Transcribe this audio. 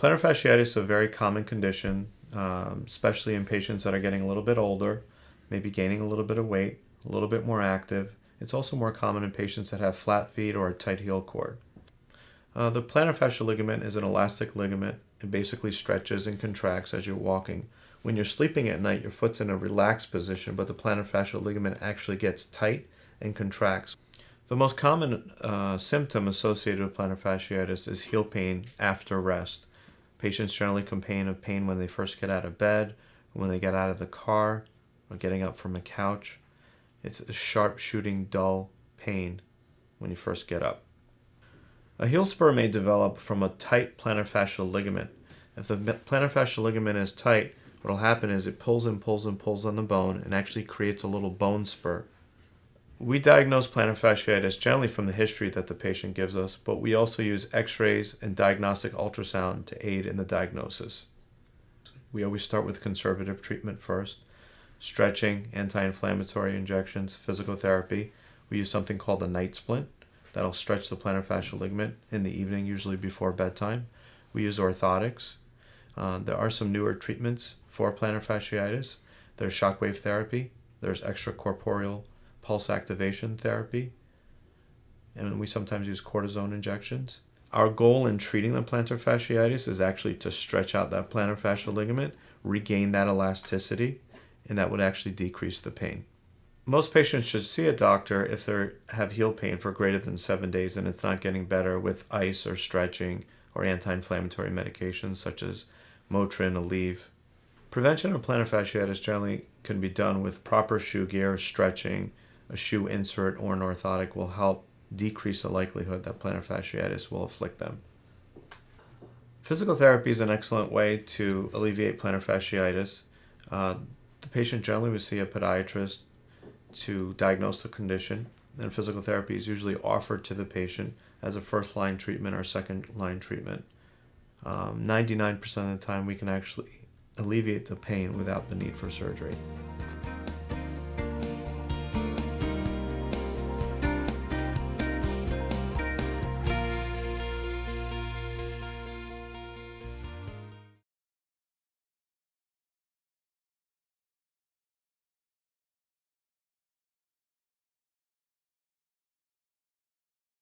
Plantar fasciitis is a very common condition, especially in patients that are getting a little bit older, maybe gaining a little bit of weight, a little bit more active. It's also more common in patients that have flat feet or a tight heel cord. The plantar fascial ligament is an elastic ligament. It basically stretches and contracts as you're walking. When you're sleeping at night, your foot's in a relaxed position, but the plantar fascial ligament actually gets tight and contracts. The most common symptom associated with plantar fasciitis is heel pain after rest. Patients generally complain of pain when they first get out of bed, when they get out of the car, or getting up from a couch. It's a sharp shooting, dull pain when you first get up. A heel spur may develop from a tight plantar fascial ligament. If the plantar fascial ligament is tight, what will happen is it pulls and pulls and pulls on the bone and actually creates a little bone spur. We diagnose plantar fasciitis generally from the history that the patient gives us, but we also use x-rays and diagnostic ultrasound to aid in the diagnosis. We always start with conservative treatment first: stretching, anti-inflammatory injections, physical therapy. We use something called a night splint that'll stretch the plantar fascial ligament in the evening, usually before bedtime. We use orthotics. There are some newer treatments for plantar fasciitis. There's shockwave therapy. There's extracorporeal pulse activation therapy. And we sometimes use cortisone injections. Our goal in treating the plantar fasciitis is actually to stretch out that plantar fascial ligament, regain that elasticity, and that would actually decrease the pain. Most patients should see a doctor if they have heel pain for greater than 7 days and it's not getting better with ice or stretching or anti-inflammatory medications such as Motrin, Aleve. Prevention of plantar fasciitis generally can be done with proper shoe gear, stretching. A shoe insert or an orthotic will help decrease the likelihood that plantar fasciitis will afflict them. Physical therapy is an excellent way to alleviate plantar fasciitis. The patient generally would see a podiatrist to diagnose the condition, and physical therapy is usually offered to the patient as a first-line treatment or second-line treatment. 99% of the time we can actually alleviate the pain without the need for surgery.